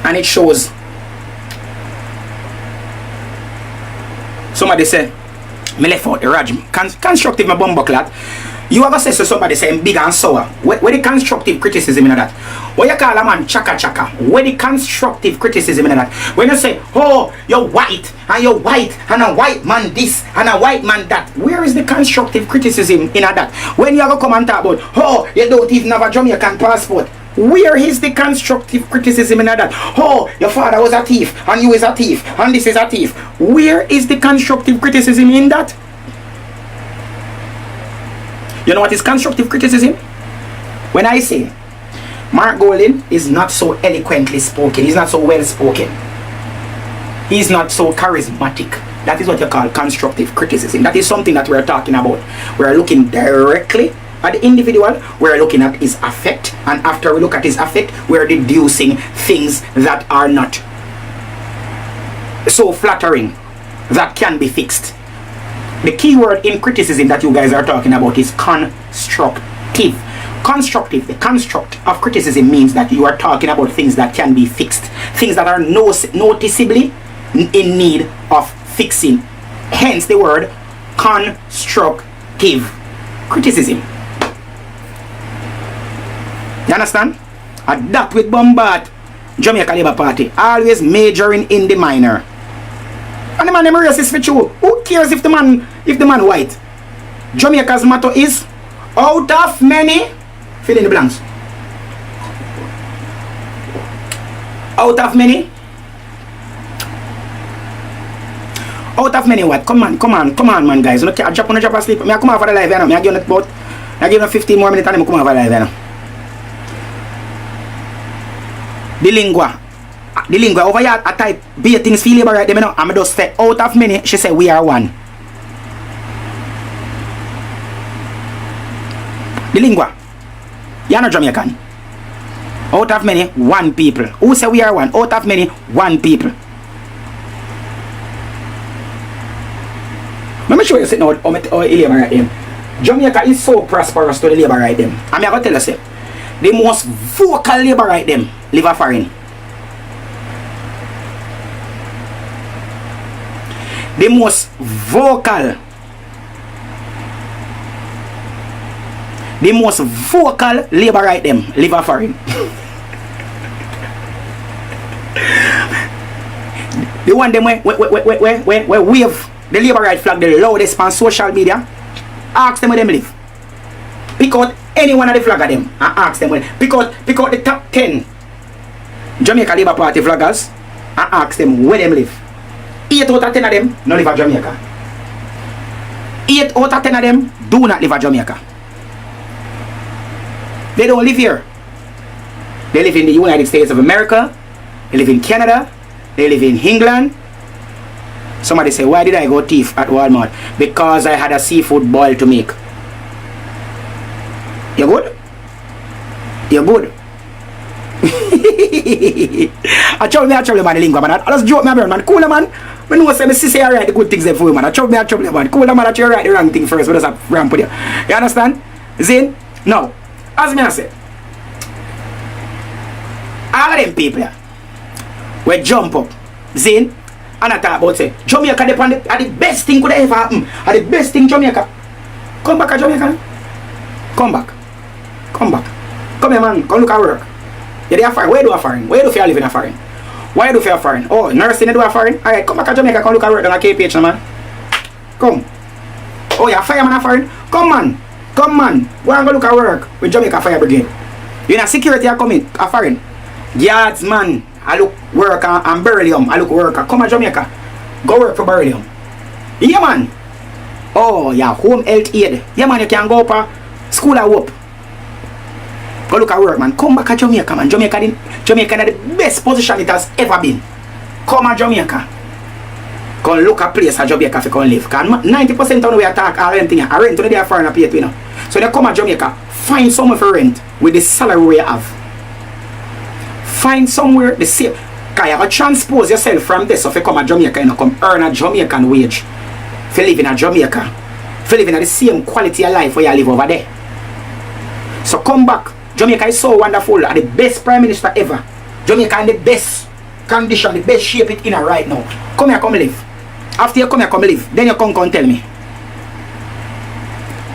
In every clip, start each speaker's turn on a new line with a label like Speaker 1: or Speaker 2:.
Speaker 1: And it shows. Somebody say, me left out the Raj. Constructive, my bumbleclad. You ever say so somebody saying big and sour? Where the constructive criticism in that? What you call a man chaka chaka? Where the constructive criticism in that? When you say, oh, you're white and a white man this and a white man that. Where is the constructive criticism in that? When you ever come and talk about, oh, you don't even have a Jamaican passport. Where is the constructive criticism in that? Oh, your father was a thief and you is a thief and this is a thief. Where is the constructive criticism in that? You know what is constructive criticism? When I say Mark Golding is not so eloquently spoken, he's not so well spoken, he's not so charismatic, that is what you call constructive criticism. That is something that we're talking about. We're looking directly at the individual, we're looking at his affect, and after we look at his affect, we're deducing things that are not so flattering, that can be fixed. The key word in criticism that you guys are talking about is constructive. Constructive, the construct of criticism means that you are talking about things that can be fixed, things that are noticeably in need of fixing. Hence the word constructive criticism. You understand? And that with Bombard, Jamaica Labour Party, always majoring in the minor. And the man them racist for you. Who cares if the man white? Jamaica's motto is out of many, fill in the blanks. Out of many. Out of many what? Come on man guys. Look, I drop asleep. I come over the live now. I give you 15 more minutes and I come over the live now. The lingua over here, I type be things feel labor right them, you know. I'm just say out of many, she say we are one. The lingua, you're not Jamaican. Out of many, one people. Who say we are one? Out of many, one people. Let me show you something how labor right them. Jamaica is so prosperous to the labor right them. I'm going to tell you say, the most vocal labor right them live a foreign. The most vocal labor right them live a foreign. The one them where wave the labor right flag the loudest on social media. Ask them where them live. Pick out any one of the flag of them and ask them where. Pick out the top 10 Jamaica Labour Party flaggers and ask them where them live. 8 out of 10 of them don't live in Jamaica. 8 out of 10 of them do not live in Jamaica. They don't live here. They live in the United States of America. They live in Canada. They live in England. Somebody say, why did I go thief at Walmart? Because I had a seafood boil to make. You good? You good? I trouble man the lingua man. I just joke me man. Cool man. When you say me say I write the good things there for you man. I trouble man. Cool man that you write the wrong thing first. But just a ramp with you. You understand? Zin? Now, as me I say, all of them people here, we jump up. Zin? And I talk about say, Jamaica are the best thing could ever happen. Are the best thing Jamaica. Come back to Jamaica. Come back. Come here man. Come look at work. You're there foreign. Where do you foreign? Where do you live in a foreign? Why do you feel foreign? Oh, nursing do a foreign? Alright, come back to Jamaica. Come look at work on a KPH man. Come. Oh, you're a fireman a foreign? Come man. Go and go look at work with Jamaica Fire Brigade. You're in a security are coming a foreign. Yards man. I look work and beryllium. I look work. Come to Jamaica. Go work for beryllium. Yeah man. Oh yeah, home health aid. Yeah man, you can go up a school at Whoop. Go look at work man. Come back to Jamaica man. Jamaica is the best position it has ever been. Come to Jamaica. Go look at place at Jamaica if you can live. Because 90% of the way I talk all them things. I rent to the foreign pay you know. So they come to Jamaica. Find somewhere for rent with the salary you have. Find somewhere the same. Because you have to transpose yourself from this. So if you come to Jamaica, you come earn a Jamaican wage. If you live in a Jamaica. If you live in the same quality of life where you live over there. So come back. Jamaica is so wonderful. The best prime minister ever. Jamaica is the best condition, the best shape it in right now. Come here, come live. After you come here, come live. Then you come tell me.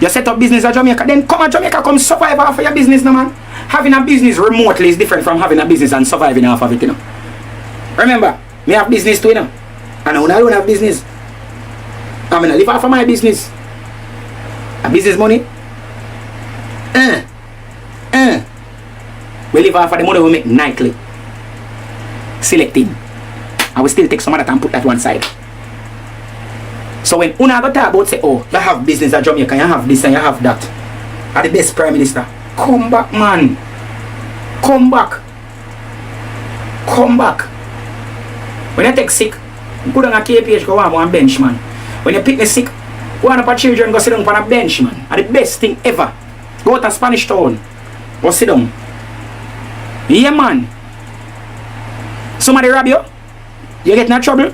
Speaker 1: You set up business at Jamaica, then come at Jamaica, come survive off of your business, no man. Having a business remotely is different from having a business and surviving off of it, you know. Remember, me have business too, you know. And I don't have business. I'm gonna live off of my business. A business money. We live off of the money we make nightly. Selecting. I will still take some of that and put that one side. So when una go talk about say, oh, you have business at Jamaica, you have this and you have that. Are the best prime minister. Come back, man. Come back. Come back. When you take sick, go down a KPH, go on one bench, man. When you pick me sick, go on up a children, go sit down on a bench, man. Are the best thing ever. Go to Spanish Town. Go sit down. Yeah, man. Somebody rob you. You get in trouble.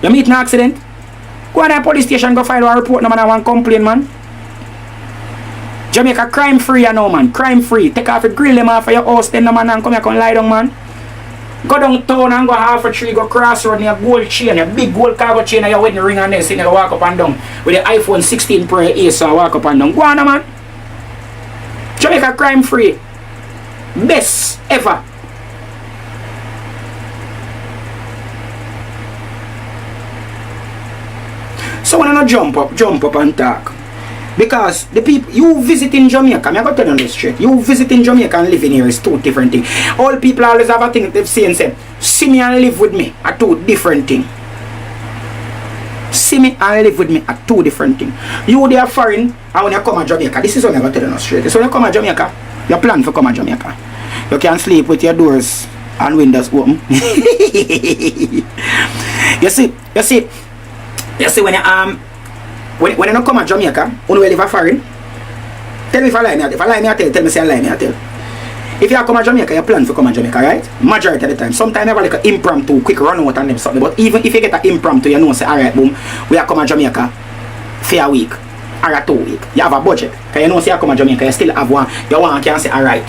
Speaker 1: You meet an accident. Go to the police station, go file a report, no man, I want complain, man. Jamaica crime free, you know, man. Crime free. Take off your grill them off of your house, then no man, and come here, come lie down, man. Go downtown and go half a tree, go crossroad near gold chain, a big gold cargo chain, and your wedding ring and then you walk up and down. With the iPhone 16 Pro Ace, so walk up and down. Go on, man. Jamaica crime free. Best ever. So when I not jump up and talk. Because the people, you visiting Jamaica, I'm going to tell you this straight. You visiting Jamaica and living here is two different things. All people always have a thing they've seen and said, see me and live with me are two different things. See me and live with me are two different things. You they are foreign, and when you come to Jamaica, this is what I'm going to tell you straight. So when you come to Jamaica, you plan to come to Jamaica. You can sleep with your doors and windows open. You see, when you don't come to Jamaica, you will live a foreign. Tell me if I lie, if I lie, I tell me say I lie, I tell. If you come to Jamaica, you plan to come to Jamaica, right? Majority of the time. Sometimes you have like an impromptu, quick run out and them something. But even if you get an impromptu, you know, say, alright, boom, we are coming to Jamaica for a week or a 2 weeks. You have a budget. Because you know, say you come to Jamaica, you still have one. You can say, alright.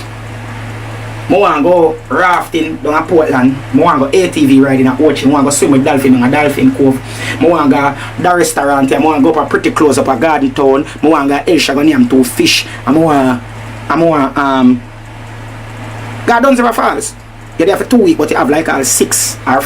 Speaker 1: I want to go rafting down at Portland. I want to go ATV riding at Ocean. I want to go swim with dolphin in a dolphin cove. I want to go to the restaurant. I want to go up a pretty close up a garden town. I want to go to El Shagoniam to fish. I want go down Zero Falls. You're there for 2 weeks, but you have like 6 or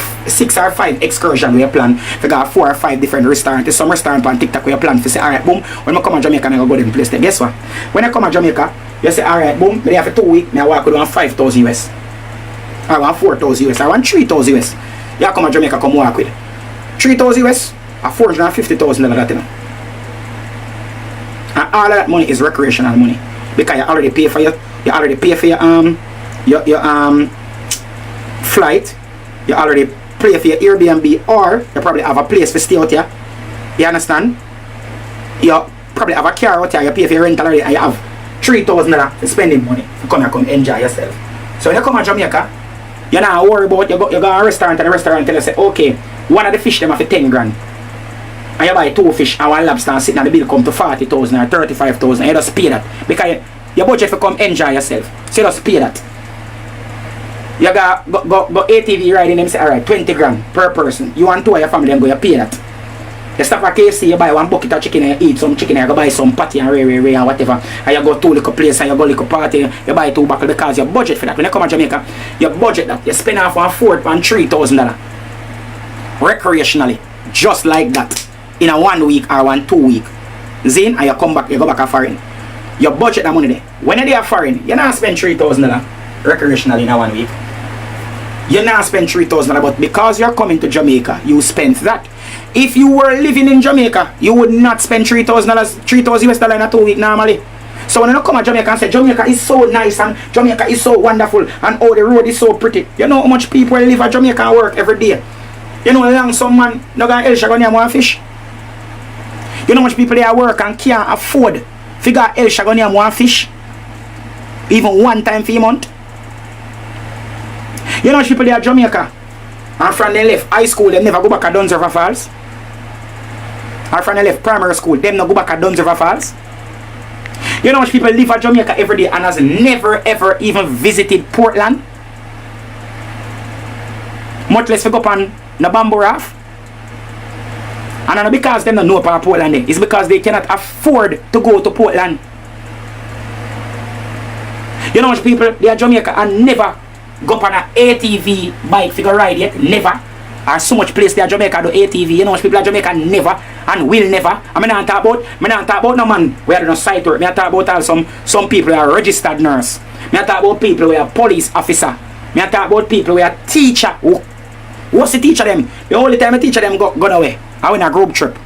Speaker 1: 5 excursions we plan. You got 4 or 5 different restaurants. Some restaurant on TikTok we plan to say, alright, boom, when I come to Jamaica, I go to them place there. Guess what? When I come to Jamaica, you say, alright, boom, there for 2 weeks, I walk with 5,000 US. I want 4,000 US. I want 3,000 US. You come to Jamaica, come walk with 3,000 US or 450,000 that, you know. And all of that money is recreational money. Because you already pay for your flight, you already pay for your Airbnb, or you probably have a place to stay out here. You understand? You probably have a car out here, you pay for your rental already, and you have $3,000 for spending money to come enjoy yourself. So when you come to Jamaica, you're not worried about you go to a restaurant and the restaurant tell you say, okay, one of the fish them have for 10 grand. And you buy 2 fish and 1 lobster and sitting on the bill come to 40,000 or 35,000, you just pay that. Because your budget for come enjoy yourself. So you just pay that. You go ATV riding them say, alright, 20 grand per person. You want 2 of your family, then go you pay that. You stop at KFC, you buy 1 bucket of chicken and you eat some chicken and you go buy some patty and ray and whatever. And you go to little place and you go little party, you buy 2 buckles because you budget for that. When you come to Jamaica, you budget that. You spend off $4,000 and $3,000. Recreationally. Just like that. In a 1 week or 2 week. Then and you come back, you go back to foreign. You budget that money there. When you're there foreign, you not spend $3,000 recreationally in a 1 week. You not spend $3,000, but because you're coming to Jamaica, you spend that. If you were living in Jamaica, you would not spend $3,000 US in a 2 week normally. So when you come to Jamaica and say Jamaica is so nice and Jamaica is so wonderful and oh the road is so pretty, you know how much people live at Jamaica and work every day. You know how long some man no go El Shagoniam want fish. You know how much people there work and can't afford figure El Shagoniam want fish. Even 1 time for a month. You know how much people there at Jamaica and from they left high school, them never go back at Dunsriver Falls. Or from they left primary school, them not go back at Dunsriver Falls. You know how much people live at Jamaica every day and has never ever even visited Portland. Much less for go up on the bamboo raft. And not because them don't know about Portland, it's because they cannot afford to go to Portland. You know much people, they are Jamaica and never go up on an ATV bike figure ride yet. Never. Or so much place there Jamaica do ATV. You know much people are Jamaica never and will never. I mean I talk about no man where they no site work. I talk about all some people who are registered nurse. I talk about people who are police officer. I talk about people who are teacher. What's the teacher them? The only time the teacher them gone away. I went a group trip.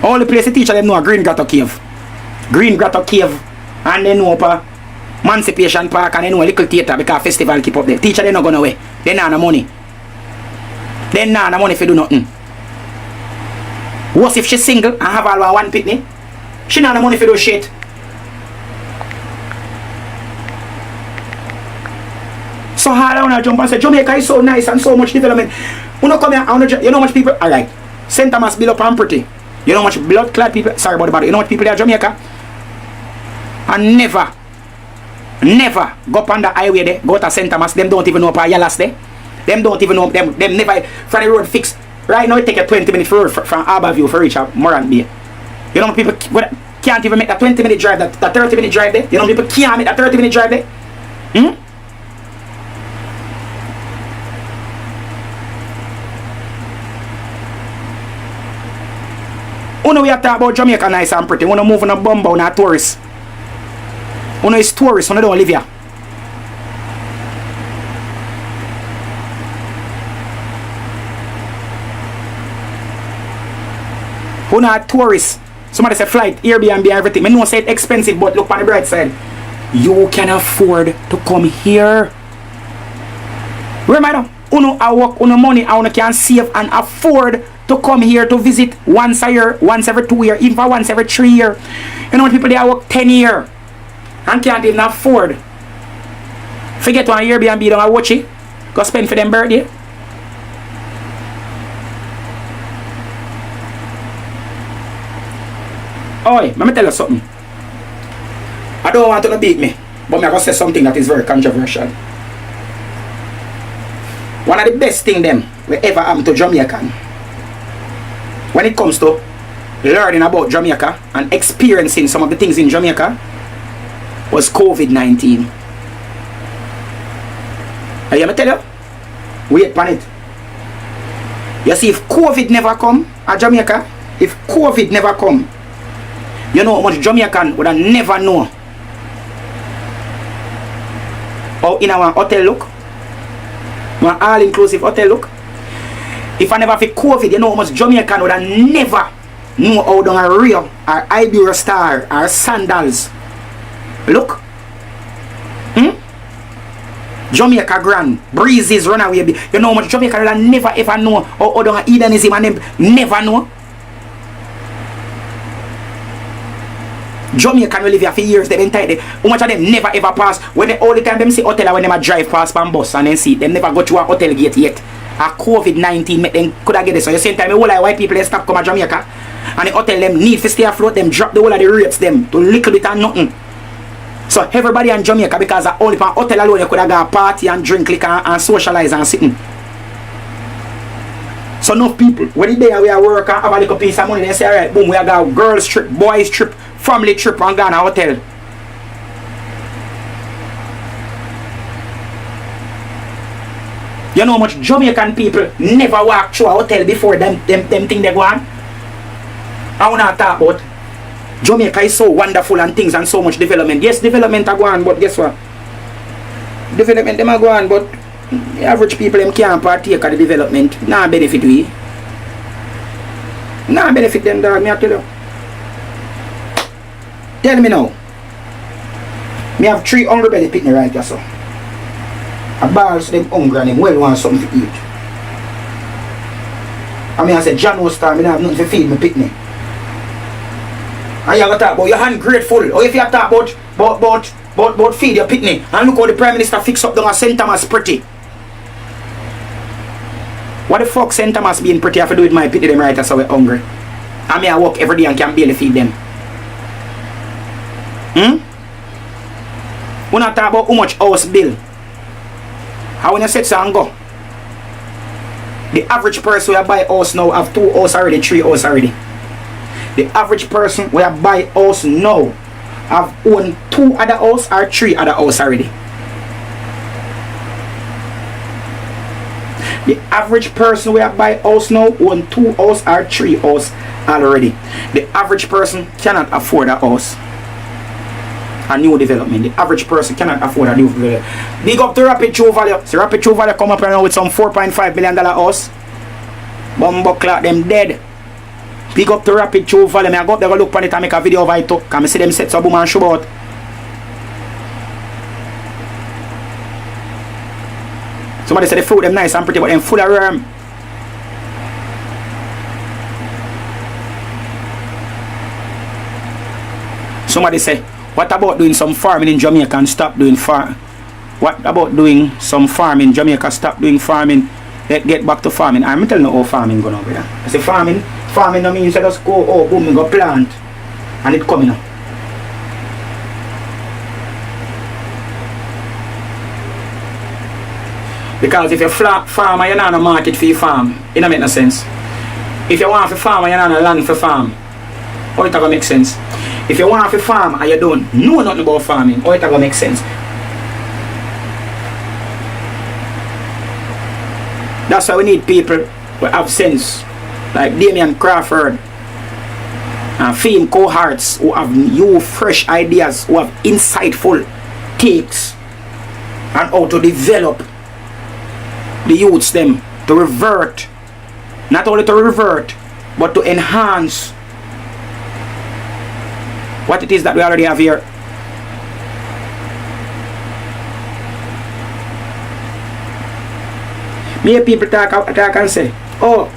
Speaker 1: Only place the teacher them know a Green Grotto Cave. Green Grotto Cave. And they know about Emancipation Park and they know a little theater because festival keep up there. Teacher they not gone away. They not no money. They not no money for do nothing. What if she single and have all one pitney? She not no money for do shit. So hard I wanna jump and say Jamaica is so nice and so much development. You know come here, you know how much people alright. St. Thomas build up and pretty. You know how much blood clad people, sorry about the body. You know what people there in Jamaica? And never go up on the highway there, go to St. Thomas, them don't even know about Yalas there. Them don't even know, them never, from the road fixed. Right now it take a 20-minute road from Harbourview for reach Morant Bay. You know people can't even make that 20-minute drive, that 30-minute drive there. You know people can't make that 30-minute drive there. Uno we are talking about Jamaica nice and pretty. Uno move on a bumbo on a tourist. Uno is tourist, uno don't live here. Uno a tourist. Somebody say flight, Airbnb, everything. I know say it's expensive, but look on the bright side. You can afford to come here. Remember, uno a work, uno money, and uno can save and afford to come here to visit once a year, once every 2 years, even for once every 3 years. You know people they work 10 years and can't even afford. Forget one Airbnb don't watch it. Go spend for them birthday. Oi, let me tell you something. I don't want to beat me, but I'm going to say something that is very controversial. One of the best things them will ever happen to Jamaican when it comes to learning about Jamaica and experiencing some of the things in Jamaica was COVID-19. And let me tell you, wait upon it. You see, if COVID never come at Jamaica, if COVID never come, you know how much Jamaican would have never know how in our hotel look, one all-inclusive hotel look. If I never fit COVID, you know how much Jamaican would have never know how down a real or Ibero Star or sandals look. Jamaica Grand, Breezes Runaway. You know how much Jamaica would have never ever know how down a Edenism and them never know. Jamaican will live here for years, they've been tight there. How much of them never ever pass? When they, all the time them see hotel when they drive past pan bus and then see them never go through a hotel gate yet. A COVID-19 make them could have get this. So the same time the whole of white people they stop come to Jamaica and the hotel them need to stay afloat, them drop the whole of the rates them to little bit and nothing. So everybody in Jamaica because only for hotel alone they could have got a party and drink liquor and socialize and sitting. So enough people when the day we are work and have a little piece of money they say alright boom we have got girls trip, boys trip, family trip and go to a hotel. You know how much Jamaican people never walk through a hotel before them think they go on? I want to talk about Jamaica is so wonderful and things and so much development. Yes, development are going, but guess what? Development them are going, but the average people them can't partake of the development. Nah benefit we. Nah benefit them dog, me I tell you. Tell me now. Me have 3 hungry belly pitney right here so. A balls them hungry and them well want something to eat. I mean I said John was time, I have nothing to feed me pitney. And you have to talk about your hand grateful. Or if you have to talk about feed your pitney and look how the Prime Minister fix up down at St. Thomas pretty. What the fuck St. Thomas being pretty have to do with my pitney them right here so we're hungry? I mean I work every day and can barely feed them. We not talk about how much house bill. How when you set so and go, The average person who buy house now have 2 house already, 3 house already. The average person who buy house now have own 2 other house or 3 other house already. The average person who buy house now own 2 house or 3 house already. The average person cannot afford a house. A new development. The average person cannot afford a new development. Big up to Rapid True Value. So Rapid True Value come up right now with some $4.5 million house. Bumbo clock them dead. Big up to Rapid True Value. I go up there go look on it and make a video of it too. Can I see them set so boom and show out. Somebody say the fruit them nice and pretty, but them full of worm. Somebody say, what about doing some farming in Jamaica and stop doing farm? What about doing some farming in Jamaica, stop doing farming, get back to farming? I'm telling you how farming going on, brother. I say farming no means just go, oh boom, we go plant and it coming up. Because if you're farmer, you're not a market for your farm. It don't make no sense. If you want for farmer, you're not a land for farm. How it gonna make sense? If you want to farm and you don't know nothing about farming, how it gonna make sense? That's why we need people who have sense, like Damian Crawford and Fame cohorts who have new fresh ideas, who have insightful takes on how to develop the youths them to revert, not only to revert, but to enhance what it is that we already have here. Many people talk and say, oh,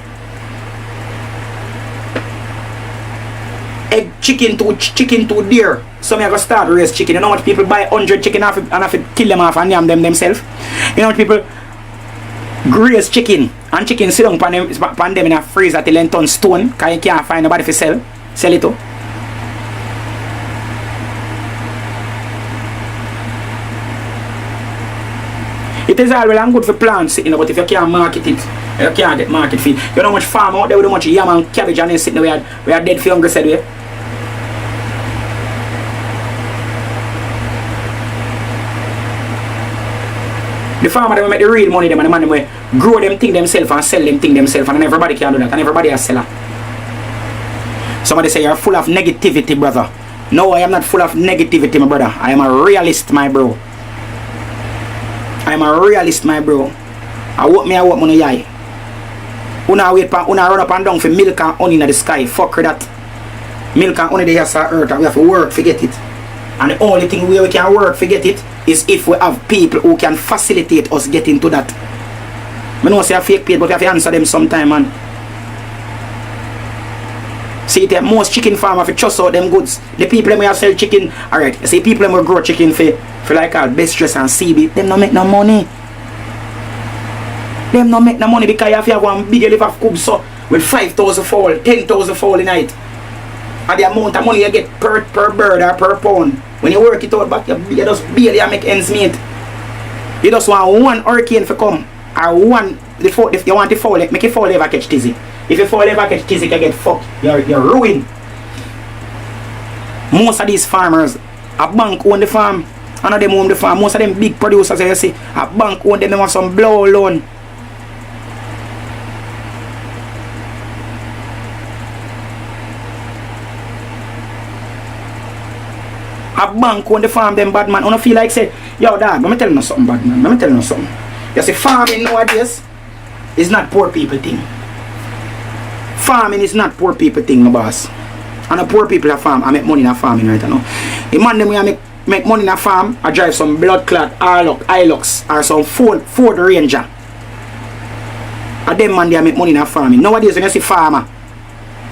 Speaker 1: egg chicken too dear, so me I go start raise chicken. You know what people buy 100 chicken and have to kill them off and yam them themselves? You know what people graze chicken and chicken sit down pan them in a freezer till it turn stone because you can't find nobody to sell it to. It is all well and good for plants, you know, but if you can't market it, you can't get market for it. You know how much farm out there with how much yam and cabbage and then sitting there we are dead for hungry said we. The farmer they make the real money them and the man they grow them thing themselves and sell them thing themselves and everybody can do that and everybody a seller. Somebody say you're full of negativity, brother. No, I am not full of negativity, my brother. I am a realist, my bro. I'm a realist, my bro. I work money yai. Una run up and down for milk and honey in the sky. Fuck that. Milk and honey they have earth and we have to work to get it. And the only thing we can work to get it is if we have people who can facilitate us getting to that. I know say a fake people, but we have to answer them sometime, man. See that most chicken farmers have to trust out them goods. The people that sell chicken, alright. You see people that grow chicken for like best dress and CB, them not make no money. Them not make no money because if you have one big liver of cubs so with 5,000 fowl, 10,000 fowl a night. And the amount of money you get per bird or per pound. When you work it out back, you just barely make ends meet. You just want one hurricane to come. Or one, if you want the fowl, make a fowl ever catch dizzy. If you fowl ever catch dizzy, you get fucked. You're ruined. Most of these farmers, a bank own the farm. None of them own the farm. Most of them big producers, you see, a bank own them have some blow loan. A bank own the farm, them bad man. I don't feel like say, yo dog, let me tell you something bad man. Let me tell you something. You see, farming nowadays is not poor people thing. Farming is not poor people thing, my boss. And the poor people that farm, I make money in a farming right now. The man them we make money in a farm, I drive some blood clot, Hilux, or some Ford Ranger. And them man they make money in a farming. Nowadays when you see farmer,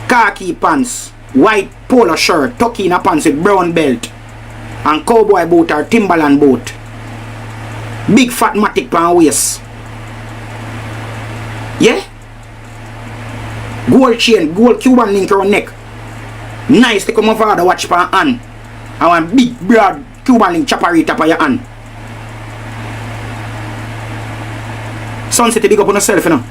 Speaker 1: khaki pants, white polo shirt, tucky in a pants with brown belt, and cowboy boot or Timberland boot. Big fat matic pan waist. Yeah? Gold chain, gold Cuban link around neck. Nice to come over the watch pan hand. I want big broad Cuban link chaparita for your hand. Sunset big up on yourself, you know.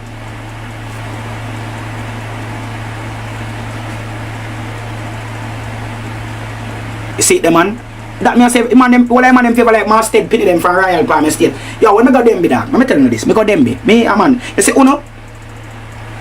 Speaker 1: see them man. That me I say, man them, all them favor like Masted pity them from Royal Palm Estate. Yo, when me got them be dog, let me tell you this, me got them be. Me a man, you see, uno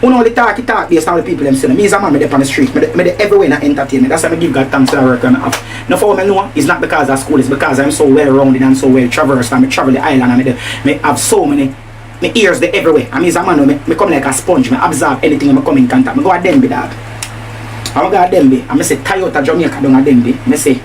Speaker 1: the talk based on the people them say. Me is a man, me dey on the street, me dey everywhere in entertainment. That's why I give God thanks for the work and have. Now for what I know, it's not because of school, it's because I'm so well rounded and so well traversed and I travel the island and me have so many my ears they everywhere. I mean as a man, me come like a sponge, me absorb anything when I come in contact. Me go at them be dog. I go at them be, and me say Toyota Jamaica down at them be. Me say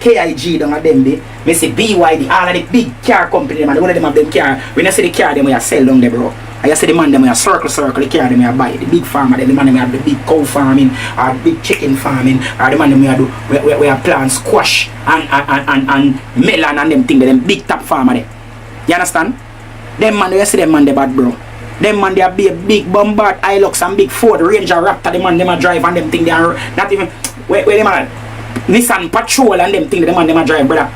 Speaker 1: KIG down at them be. Me say BYD, all of the big car company man, one of them have them car. When I say the car them we sell down there bro. I say the man them we circle the car them we buy. The big farmer, the man them we have the big cow farming or the big chicken farming or the man them we do we plant squash and melon and them thing them big top farmer there. You understand? Them man you see them man they bad bro. Them man they a big Bombard, Hilux and big Ford Ranger Raptor. The man them a drive and them thing they are not even where them a Nissan Patrol and them thing the man them a drive brother.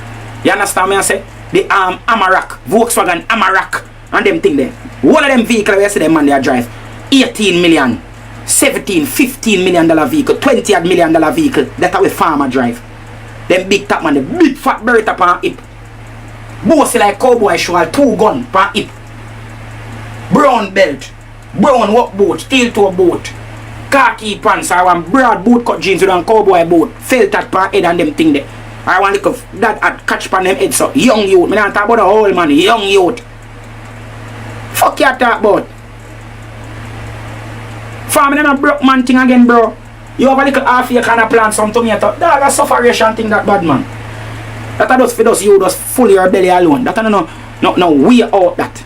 Speaker 1: You understand me I say? The Amarok, Volkswagen Amarok and them thing there. One of them vehicles you see them man they a drive 18 million, 17, 15 million dollar vehicle, 20 million dollar vehicle. That's how a farmer drive. Them big top man, the big fat Beretta pan hip. Bossy like cowboy show 2 gun pan hip. Brown belt, brown work boot, steel toe boot, khaki pants, or one broad boot cut jeans with one cowboy boot, felt at pan head and them thing there. I want to look that at catch pan them head so young youth. Me not talk about the whole man, young youth. Fuck you talk about. Farming them a broke man thing again bro. You have a little half year kind of plant some tomato. That a sufferation thing that bad man. That a just for those you just full your belly alone. That a no way out that.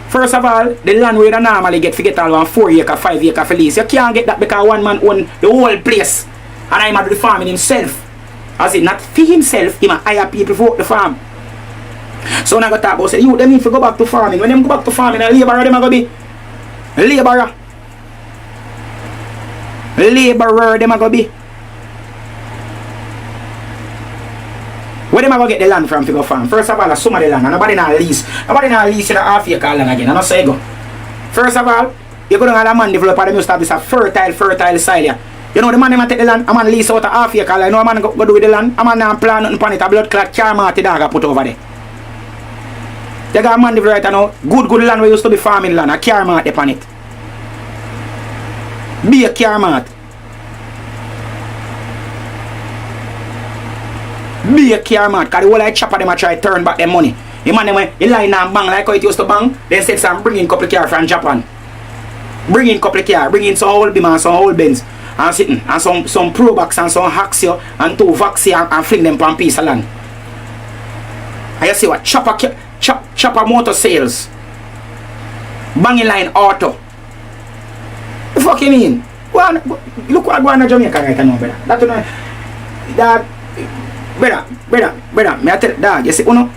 Speaker 1: First of all, the land where you normally get all 4 acre, 5 acre for lease. You can't get that because one man own the whole place. And I'm at the farming himself. As in not for himself, he might hire people for the farm. So when I got talk about say, you them need to go back to farming. When them go back to farming, a labourer them a go be. Labourer them a go be. Where them a go get the land from to go farm? First of all, some of the land, and nobody not lease. Nobody not lease in a half acre land again. I don't say go. First of all, you go down a man developer, them establish a fertile soil here. You know the man them take the land, a man lease out a half acre land. You know a man go do with the land, a man not plant nothing upon it, a blood clot carmati dog put over there. You got a man developer right now, good land where used to be farming land, a carmati upon it. Be a carmati. Be a carmart, because the whole like chopper them a try turn back their money. The man them when the line and bang like how it used to bang, then said some bring in couple car from Japan. Bring in couple car, bring in some whole beam and some whole Benz and sitting and some Pro Box and some Haxio and 2 Vaxi and fling them from piece of land. And you see what chopper motor sales. Banging line auto. The fuck you mean? Well, look what going on in Jamaica right now, brother. That brother, may I tell you, dog, you see, uno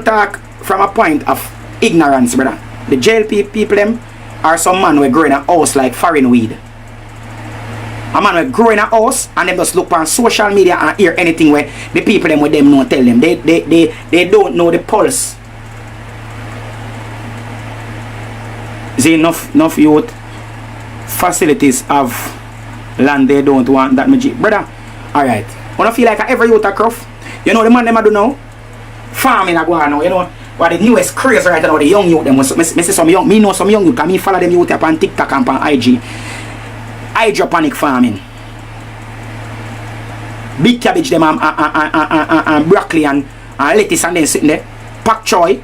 Speaker 1: talk from a point of ignorance, brother. The JLP people them are some man who grow in a house like foreign weed. A man who grow in a house and them just look on social media and hear anything where the people them with them know tell them. They don't know the pulse. See, enough youth facilities of land they don't want that much. Brother, alright. When I feel like every youth a cruff, you know the man them a do now? Farming a go on now, you know what the newest craze right now, the young youth them. Me see some young, me know some young youth, because me follow them youth up on TikTok and on IG. Hydroponic farming. Big cabbage them and broccoli and lettuce and then sitting there. Pak choy,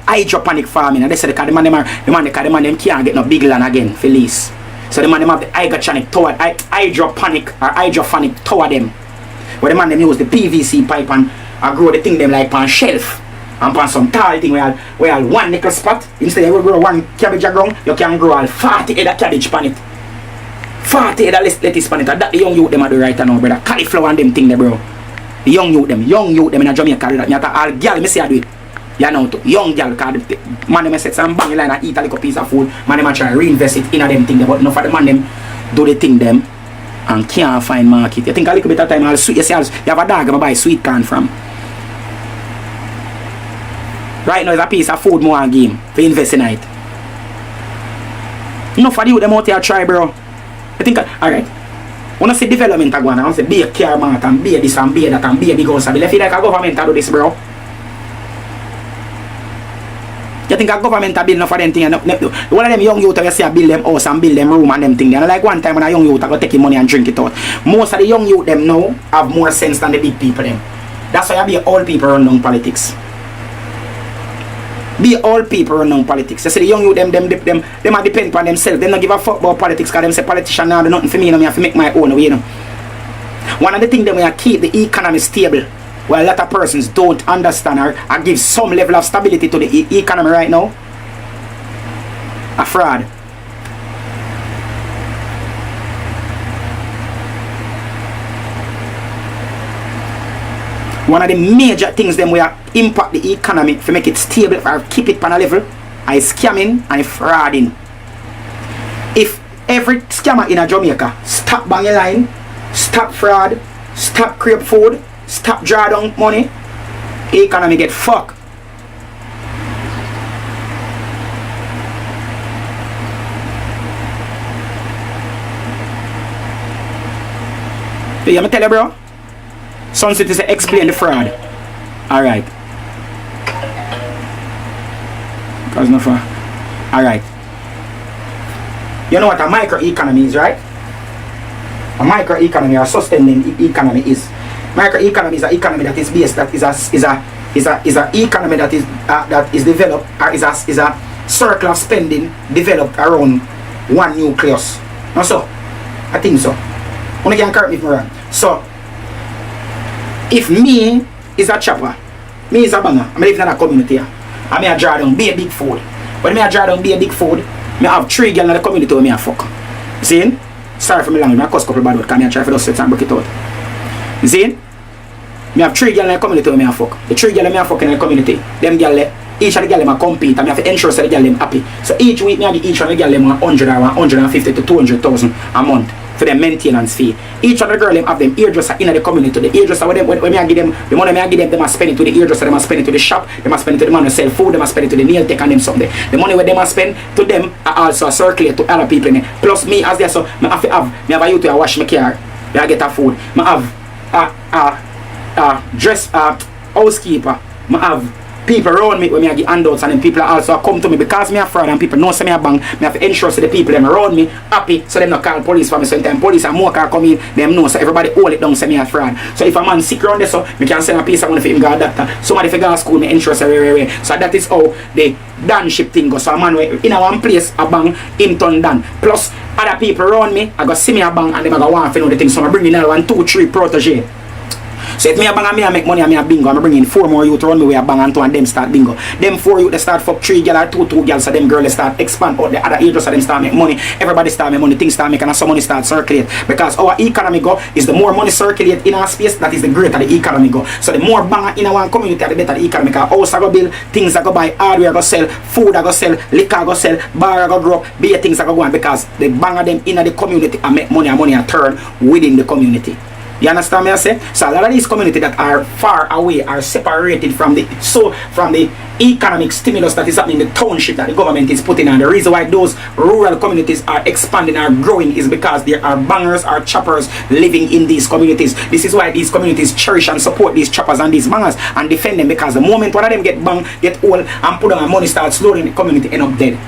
Speaker 1: hydroponic farming. And they say the man them can't get no big land again for lease. So the man them have the hydroponic or hydrophonic tower them. Where the man them use the PVC pipe and grow the thing them like on shelf and on some tall thing where 1 nickel spot. Instead of you grow 1 cabbage a ground, you can grow all 40 head of cabbage pan it. 40 head of lettuce pan it. And that the young youth them a do right now, brother. Cauliflower and them thing there, bro. The young youth them in a Jamaica do that. You all girl me see I do it. You know to young girl cause the man them set some bang line and eat a little piece of food. Man them a try reinvest it in a them thing there, but enough of the man them do the thing them and can't find market. You think a little bit of time I'll sweet, you have a dog I buy sweet corn from. Right now it's a piece of food more game for invest in it. Enough of you them out here try, bro. I think alright. When I see development I go on, I say be a car mart and be a this and be a that and be a big house. I feel like a government to do this, bro. You think a government a build enough for them thing? One of them young youth you see a build them house and build them room and them thing. And like one time when a young youth I go take him money and drink it out. Most of the young youth them now have more sense than the big people them. That's why I be all people run down politics. Be all people run down politics. You see the young youth them a depend on themselves. They don't give a fuck about politics because them say politician now do nothing for me. I have to make my own way, you know. One of the things that we keep the economy stable, where a lot of persons don't understand or give some level of stability to the economy right now, a fraud. One of the major things them we impact the economy to make it stable or keep it on a level is scamming and frauding. If every scammer in a Jamaica stop banging line, stop fraud, stop creep food, stop draw down money, the economy get fucked. You me tell you, bro? Sunset is explain the fraud. Alright. Cause no fraud. Alright. You know what a microeconomy is, right? A microeconomy or sustaining economy is. Microeconomy is an economy that is based, that is a economy that is developed, or is a circle of spending developed around one nucleus. No, so I think so. You can correct me if I'm wrong. So if me is a chopper, me is a banger, I'm living in a community, and I draw down be a big food. When I draw down be a big food, I have 3 girls in the community where I fuck. See? Sorry for me language, I cuss a couple bad words because I try to set and break it out. See? I have 3 girls in the community where I fuck. The 3 girls I fuck in the community, them girls, each of the girls I compete, and I have to ensure that the girls them happy. So each week I give each of the girls 100 or 150 to 200,000 a month for their maintenance fee. Each of the girls have them hairdresser in the community. The hairdresser when I give them the money I give them, they must spend it to the hairdresser, they must spend it to the shop, they must spend it to the man who sell food, they must spend it to the nail tech and them something. The money where they must spend to them are also circulate to other people. Plus me as there, so I have a youth to wash my car, I get a food. I have dress housekeeper. I have people around me when I give handouts, and then people also come to me because me a fraud and people know say me a bang. Me have to ensure so the people them around me happy so them not call police for me. Sometimes police and more car come in, them know so everybody hold it down say me a fraud. So if a man sick around there, so me can send a piece of money for him go a doctor. Somebody for go to school me ensure say so that is how the done ship thing goes. So a man in a one place a bang him turn done. Plus other people around me I go see me a bang and them I go want to know the thing. So I bring in another 1, 2, 3 protege. So if me a bang and me a make money and me a bingo, I'm bringing 4 more youth around me where a bang and 2 and them start bingo. Them 4 youth they start fuck 3 girls or 2 girls, so them girls they start expand out the other ages, so them start make money. Everybody start make money, things start making and some money start circulate. Because our economy go is the more money circulate in our space, that is the greater the economy go. So the more banger in our community, the better the economy. Because house I go build, things I go buy, hardware I go sell, food I go sell, liquor I go sell, bar I go grow, beer things I go on, because the banger them in the community and make money and money and turn within the community. You understand me I say? So a lot of these communities that are far away are separated from the economic stimulus that is happening in the township that the government is putting on. The reason why those rural communities are expanding, are growing is because there are bangers or choppers living in these communities. This is why these communities cherish and support these choppers and these bangers and defend them, because the moment one of them get banged, get old and put on money starts slowly, the community end up dead.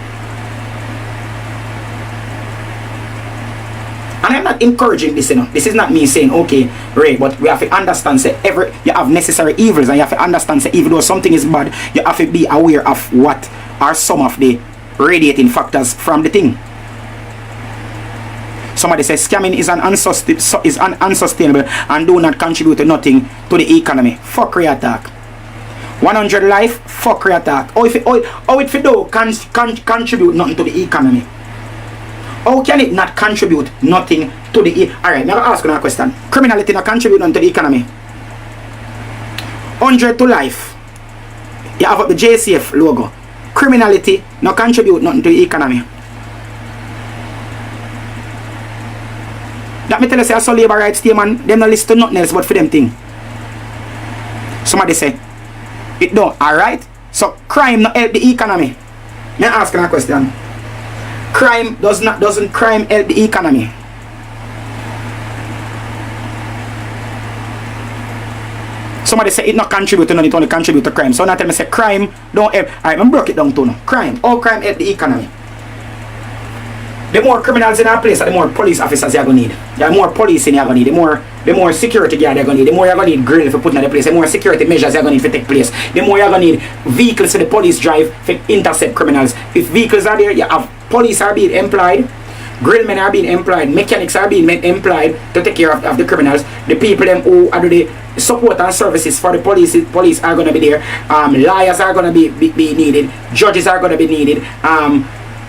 Speaker 1: And I'm not encouraging this, you know. This is not me saying, okay, Ray, but we have to understand, say, you have necessary evils, and you have to understand, say, even though something is bad, you have to be aware of what are some of the radiating factors from the thing. Somebody says scamming is unsustainable and do not contribute to nothing to the economy. Fuck re attack. 100 life, fuck re attack. How if it do contribute nothing to the economy? How can it not contribute nothing to the economy? Alright, now I'll ask you a question. Criminality not contribute nothing to the economy. 100 to life. You have up the JCF logo. Criminality not contribute nothing to the economy. That me tell you say I saw labor rights team and them not list to nothing else but for them thing. Somebody say it don't. Alright? So crime not help the economy. Me ask you a question. Crime doesn't crime help the economy? Somebody say it not contribute to none, it only contribute to crime. So now tell me say crime don't help. Alright, I'm broke it down to no. Crime. All crime help the economy. The more criminals in our place, the more police officers you're gonna need. The more policing you're gonna need. The more security guard you're gonna need. The more you're gonna need grill for putting in the place. The more security measures you're gonna need to take place. The more you're gonna need vehicles for the police drive to intercept criminals. If vehicles are there, you have police are being employed. Grill men are being employed, mechanics are being employed to take care of the criminals. The people them who are doing the support and services for the police are gonna be there. Lawyers are gonna be needed. Judges are gonna be needed.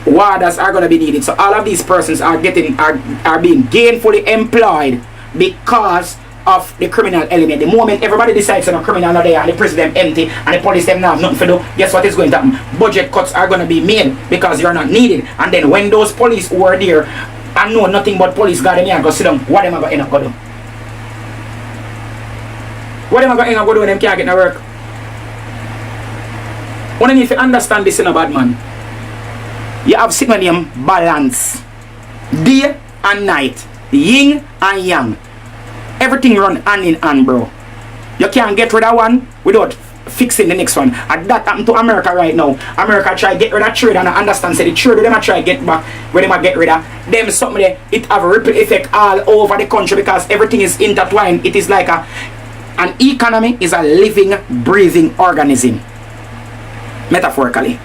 Speaker 1: Warders are gonna be needed. So all of these persons are being gainfully employed because of the criminal element. The moment everybody decides on a criminal are there and the prison them empty and the police them now have nothing to do, guess what is going to happen? Budget cuts are going to be made because you're not needed. And then when those police who are there and know nothing but police got them here and go sit down, what am I going to end up going to do? What am I going to end up going to do when them can't get no work? One need to understand this in a bad man. You have synonym balance. Day and night. Yin and yang. Everything run hand in hand, bro. You can't get rid of one without fixing the next one. And that happened to America right now. America try to get rid of trade and I understand say the trade them try to get back when they get rid of them something there, it have a ripple effect all over the country because everything is intertwined. It is like an economy is a living, breathing organism. Metaphorically.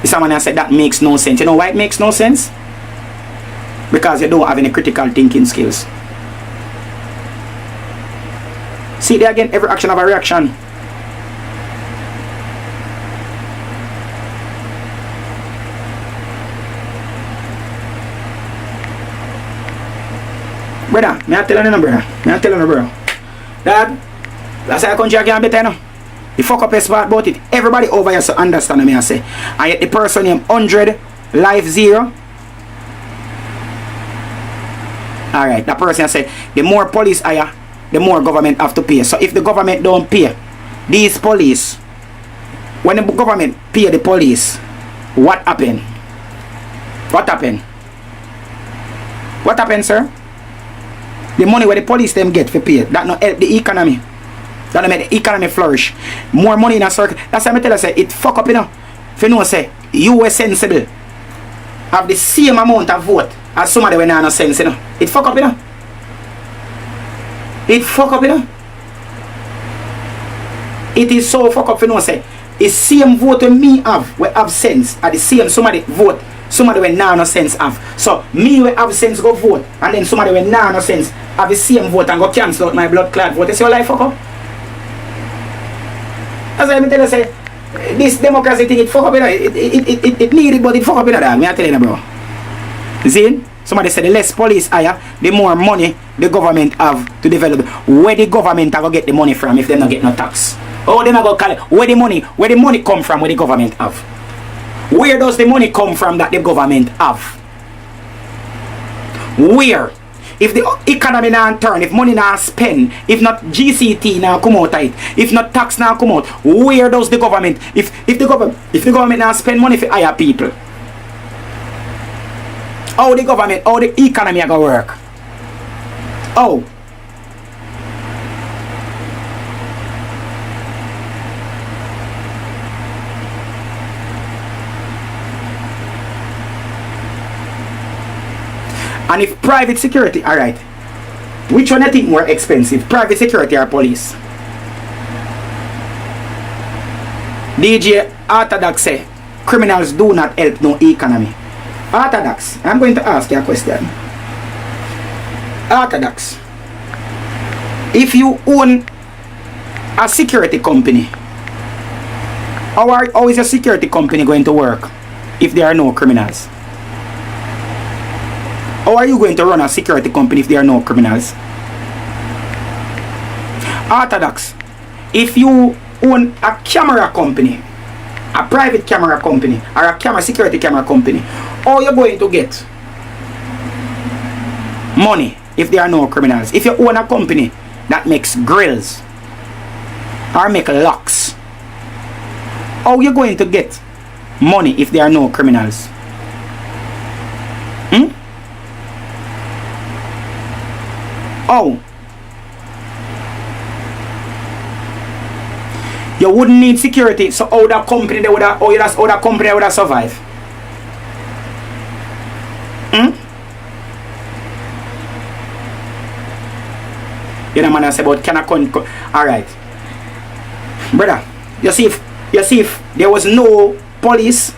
Speaker 1: Someone has said that makes no sense. You know why it makes no sense? Because you don't have any critical thinking skills. See there again, every action have a reaction. Brother, me I tell you, brother. Me I tell you, bro. Dad, that's how the country can better now. The fuck up is part about it. Everybody over here so understand me I say. And yet the person named 100, life 0. Alright, that person say the more police hire, the more government have to pay. So if the government don't pay these police, when the government pay the police, what happen? What happen? What happen, sir? The money where the police them get for pay, that not help the economy. That don't make the economy flourish. More money in a circle. That's why I tell you say it fuck up, you know. If you know say you were sensible, have the same amount of vote as somebody when no sense, you know. It fuck up, you know. It fuck up, you know. It is so fuck up, you know, say the same vote when me have sense at the same somebody vote somebody when no sense have. So me we have sense go vote and then somebody when no sense have the same vote and go cancel out my blood clot vote. You see what life fuck up? As I tell you say this democracy thing it fuck up, you know. It needed but it fuck up, you know, that. Me I tell you, bro. You see? Somebody said the less police hire, the more money the government have to develop. Where the government are going to get the money from if they not get no tax? Oh, they not going to call it. Where the money come from where the government have? Where does the money come from that the government have? Where? If the economy now turn, if money now spend, if not GCT now come out of it, if not tax now come out, where does the government, if the government now spend money for hire people? How the government, how the economy are going to work? Oh. And if private security, alright. Which one I think more expensive? Private security or police? DJ Orthodox say criminals do not help no economy. Orthodox, I'm going to ask you a question. Orthodox, if you own a security company, how is a security company going to work if there are no criminals? How are you going to run a security company if there are no criminals? Orthodox, if you own a camera company, a private camera company or a security camera company, how are you going to get money if there are no criminals? If you own a company that makes grills or make locks, how are you going to get money if there are no criminals? You wouldn't need security, so how that company they would have, how that company would have survived? You know, man, I say about can I alright. Brother, you see if there was no police,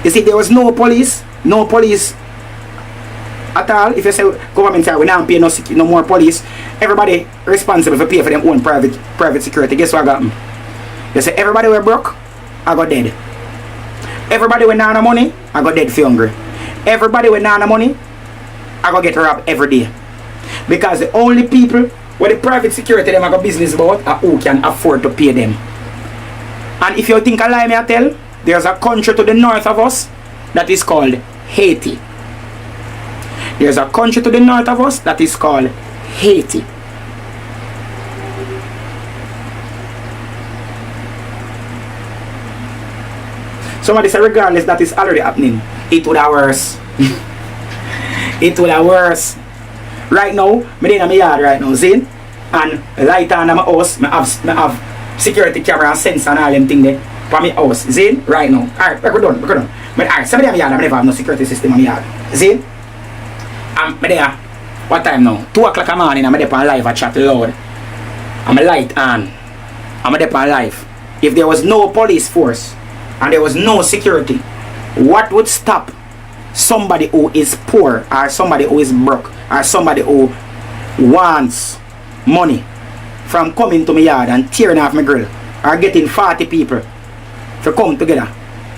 Speaker 1: you see there was no police at all. If you say government say we not pay no more police, everybody responsible for pay for them own private security. Guess what got me? You say everybody were broke, I got dead. Everybody with no money, I got dead for hungry. Everybody with no money, I got get robbed every day. Because the only people where the private security them got business about are who can afford to pay them. And if you think I lie, me I tell, there's a country to the north of us that is called Haiti. There's a country to the north of us that is called Haiti. Somebody said regardless that is already happening, it would have worse. It would have worse. Right now, I'm in my yard right now, see? And light on my house, I have security camera and sensor and all them things there for my house, see? Right now. Alright, we're done. But alright, somebody in my yard, I never have no security system in my yard. See? I'm there, what time now? 2 o'clock in the morning, I'm there on live, I chat loud. I'm a light on. I'm there on live. If there was no police force and there was no security, what would stop somebody who is poor or somebody who is broke or somebody who wants money from coming to my yard and tearing off my grill, or getting 40 people to come together,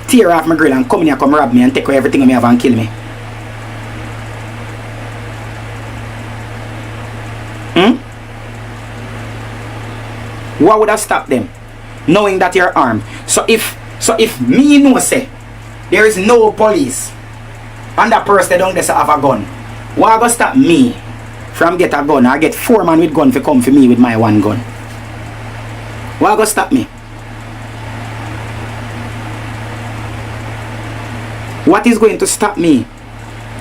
Speaker 1: tear off my grill and come in here, come rob me and take away everything I have and kill me? What would have stopped them? Knowing that you're armed. So if me know say there is no police and that person don't have a gun, what will stop me from get a gun or get 4 men with gun to come for me with my 1 gun? What will stop me? What is going to stop me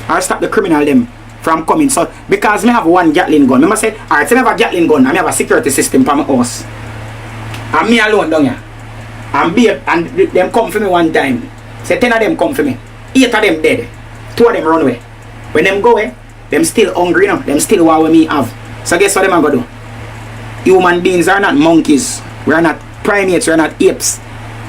Speaker 1: or stop the criminal them from coming? So because me have 1 Gatling gun, I must say, alright, so I have a Gatling gun, I have a security system for my house. And me alone down here. And them come for me 1 time. Say 10 of them come for me. 8 of them dead. 2 of them run away. When them go away, them still hungry now. Them still want what me have. So guess what them are going to do? Human beings are not monkeys. We are not primates. We are not apes.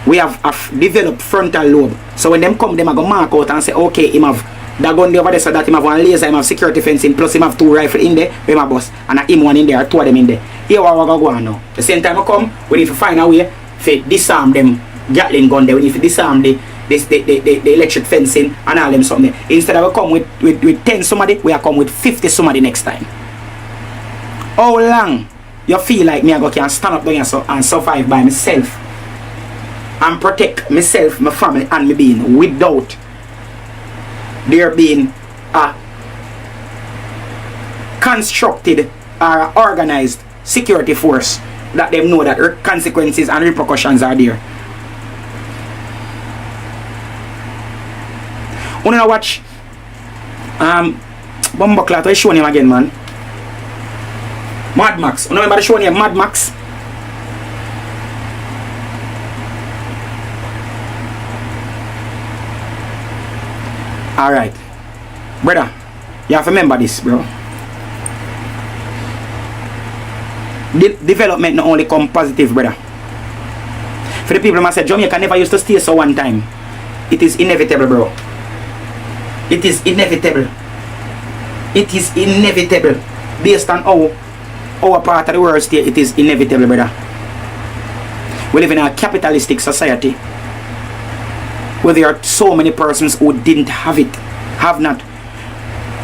Speaker 1: We have a developed frontal lobe. So when them come, them are going to mark out and say, okay, him have that gun there over there, so that him have 1 laser, him have security fencing, plus him have 2 rifles in there, him have bus, and him 1 in there, 2 of them in there. Here what we're going to go on now. The same time I come, we need to find a way to disarm them Gatling gun there. We need to disarm the electric fencing and all them something. Instead of come with 10 somebody, we are come with 50 somebody next time. How long you feel like me I can stand up there and survive by myself and protect myself, my family and my being without there being a constructed or organized security force that them know that consequences and repercussions are there? Wanna watch Bumbleclat? I show him again, man. Mad Max. You know anybody showing him Mad Max? Alright. Brother, you have to remember this, bro. Development not only come positive, brother. For the people who say Jamaica never used to stay so 1 time, it is inevitable, bro. It is inevitable. It is inevitable. Based on our part of the world stay, it is inevitable, brother. We live in a capitalistic society where there are so many persons who didn't have it, have not.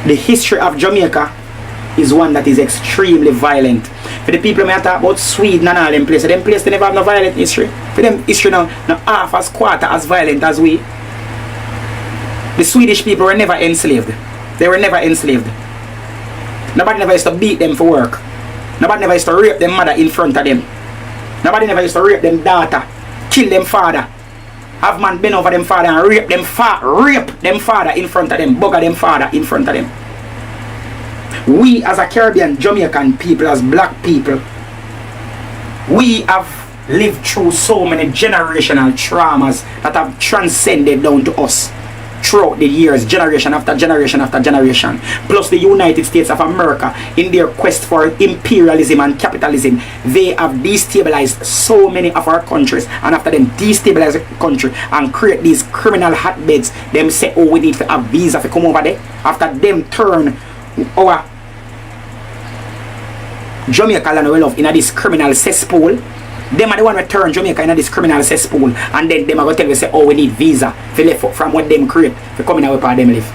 Speaker 1: The history of Jamaica is one that is extremely violent. For the people who talk about Sweden and all them places they never have no violent history. For them history now half as quarter as violent as we. The Swedish people were never enslaved. They were never enslaved. Nobody never used to beat them for work. Nobody never used to rape them mother in front of them. Nobody never used to rape them daughter, kill them father, have man bend over them father and rape them father in front of them, bugger them father in front of them. We as a Caribbean, Jamaican people, as black people, we have lived through so many generational traumas that have transcended down to us throughout the years, generation after generation after generation. Plus the United States of America, in their quest for imperialism and capitalism, they have destabilized so many of our countries. And after them destabilize the country and create these criminal hotbeds, them say, oh, we need to have visa to come over there. After them turn our Jamaica land we love in this criminal cesspool, them are the one who turn Jamaica in this criminal cesspool, and then them are going to tell you, say, oh, we need visa to live from what them create to come in our part them live.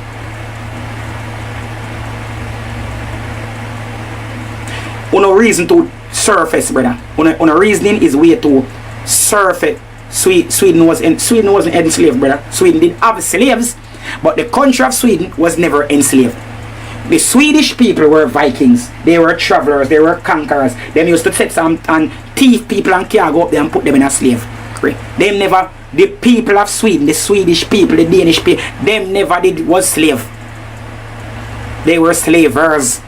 Speaker 1: No reason to surface, brother. No reasoning is way to surface. Sweden wasn't enslaved, brother. Sweden did have slaves, but the country of Sweden was never enslaved. The Swedish people were Vikings. They were travelers. They were conquerors. They used to set some and thief people and go up there and put them in a slave. Them never, the people of Sweden, the Swedish people, the Danish people, them never did was slave. They were slavers.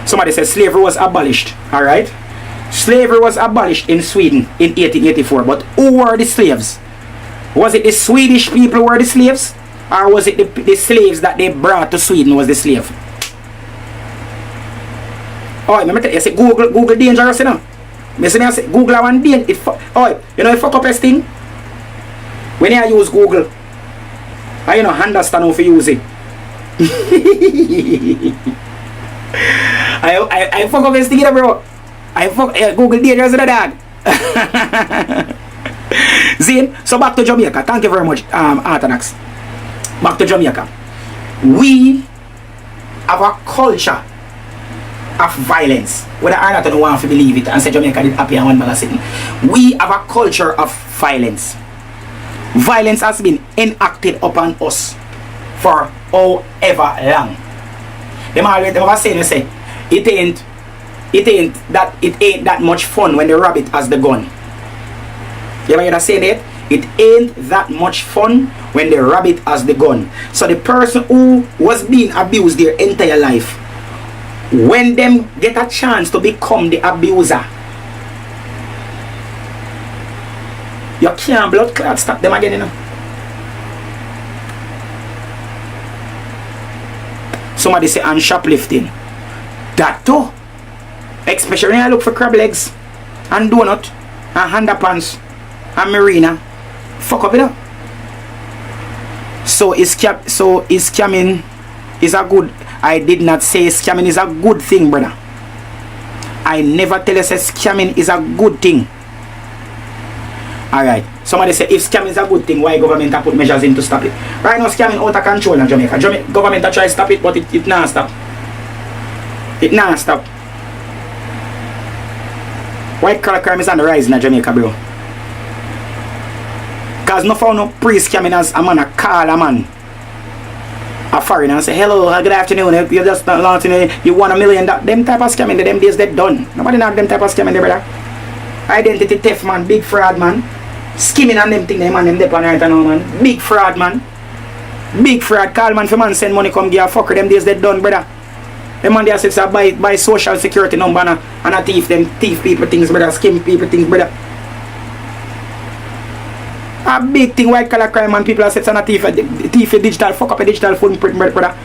Speaker 1: Somebody says slavery was abolished. Alright? Slavery was abolished in Sweden in 1884. But who were the slaves? Was it the Swedish people who were the slaves? Or was it the slaves that they brought to Sweden was the slave? Oh, remember I say Google dangerous, you know? I say Google one day. Oh, you know, it fuck up this thing? When you use Google, I understand how to use it. I fuck up this thing, bro. I fuck Google dangerous in the dog. Zane, so back to Jamaica. Thank you very much, Orthodox. Back to Jamaica. We have a culture of violence. Whether or not I don't want to believe it and say Jamaica did happy and one magazine. We have a culture of violence. Violence has been enacted upon us for however long. Them always say it ain't that much fun when the rabbit has the gun. You ever hear that saying it? It ain't that much fun when the rabbit has the gun. So the person who was being abused their entire life, when them get a chance to become the abuser, you can't blood clot stop them again, you know. Somebody say I'm shoplifting. That too. Especially when I look for crab legs and donut and underpants and marina. Fuck up it up. So scamming is a good. I did not say scamming is a good thing, brother. I never tell you say scamming is a good thing. Alright. Somebody say if scamming is a good thing, why government have put measures in to stop it? Right now scamming out of control in Jamaica. Government try to stop it, but it not stop. It not stop. White collar crime is on the rise in Jamaica, bro. Cause no found no pre-scamming as a man a call a man a foreigner and say hello, good afternoon, you just launching you want $1 million. Them type of scamming them days they done. Nobody know them type of scamming there, brother. Identity theft, man, big fraud, man. Skimming on them thing, them man, them dep on right now, man. Big fraud, man. Big fraud. Call man for man send money come give a fucker. Them days they done, brother. Them man there says buy social security number and a thief them thief people things, brother. Skim people things, brother. A big thing white collar crime and people are set on a thief a digital fuck up a digital footprint, brother.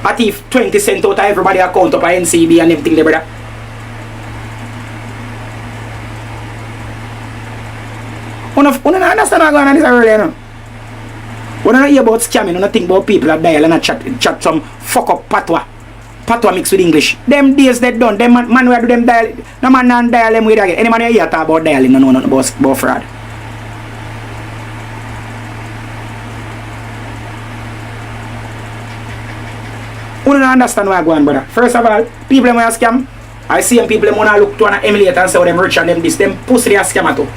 Speaker 1: A thief 20 cents out of everybody account up a NCB and everything there, brother. One understand how going on this earlier, you know. When I hear about scamming, when I think about people that dial and I chat some fuck up patois. Patois mixed with English. Them days they done. Them man where do them dial. No man non dial them with again. Any man here talk about dialing, no know nothing about fraud. You don't understand why I go on, brother. First of all, people when I scam, I see them people when I look to an emulate and say oh, them rich and them this, them pussy they are scammer too.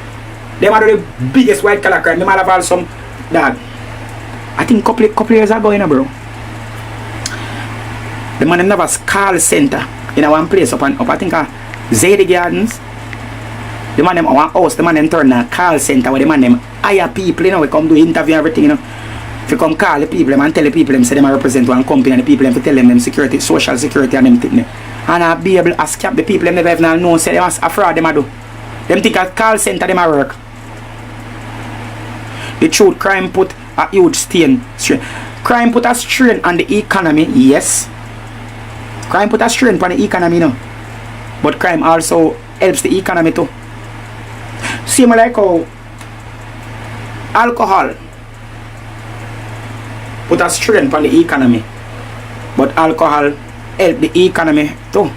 Speaker 1: Them are the biggest white collar crime. They might have all some dog. I think couple years ago, you know, bro. The man never call center in one place up I think Zayde Gardens. The man them want house, the man them turn a call center where the man them hire people, you know, we come do interview and everything, you know. If you come call the people them and tell the people them say them represent one company and the people them to tell them security, social security and them thing. And I be able to scam the people them never even know say them a fraud them a do. Them think a call center them a work. The truth, crime put a huge strain. Crime put a strain on the economy, yes. Crime put a strain on the economy, you know. But crime also helps the economy too. Same like how alcohol put a strain on the economy, but alcohol help the economy too.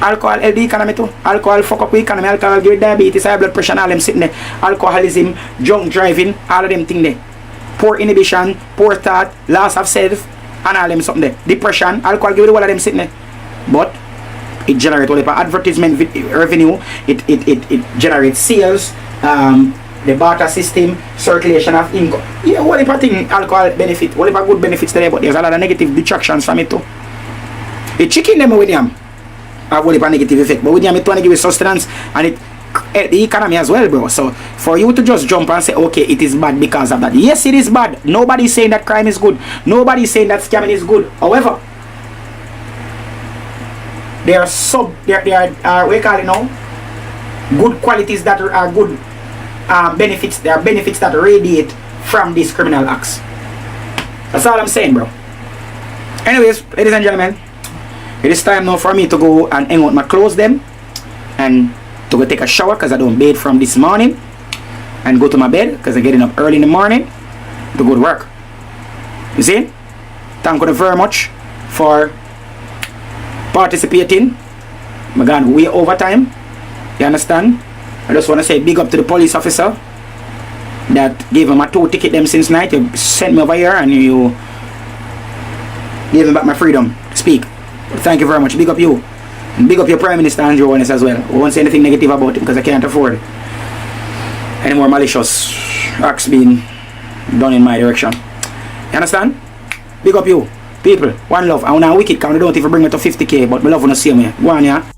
Speaker 1: Alcohol help the economy too. Alcohol fuck up the economy. Alcohol give diabetes, high blood pressure, and all them sitting there. Alcoholism, drunk driving, all of them thing there. Poor inhibition, poor thought, loss of self, and all them something there. Depression, alcohol give the all of them sitting there. But it generates all the advertisement revenue, it generates sales, the barter system, circulation of income. Yeah, what if I think alcohol benefit, what if I good benefits today, but there's a lot of negative detractions from it too. The chicken them with them have what if a negative effect, but with them it want to give you sustenance and it help the economy as well, bro. So for you to just jump and say okay, it is bad because of that. Yes, it is bad. Nobody's saying that crime is good. Nobody's saying that scamming is good. However, there are we call it now good qualities that are good benefits. There are benefits that radiate from these criminal acts. That's all I'm saying, bro. Anyways, ladies and gentlemen, it is time now for me to go and hang out my clothes them and to go take a shower because I don't bathe from this morning and go to my bed because I'm getting up early in the morning to go to work. You see? Thank you very much for participating. I'm going way over time. You understand? I just want to say big up to the police officer that gave him a 2 ticket them since night. You sent me over here and you gave me back my freedom to speak. Thank you very much. Big up you. And big up your Prime Minister Andrew Holness as well. I won't say anything negative about him because I can't afford any more malicious acts being done in my direction. You understand? Big up you. People, one love. I want a wicked count. I don't even bring me to 50k, but my love want to see me. Go on, yeah.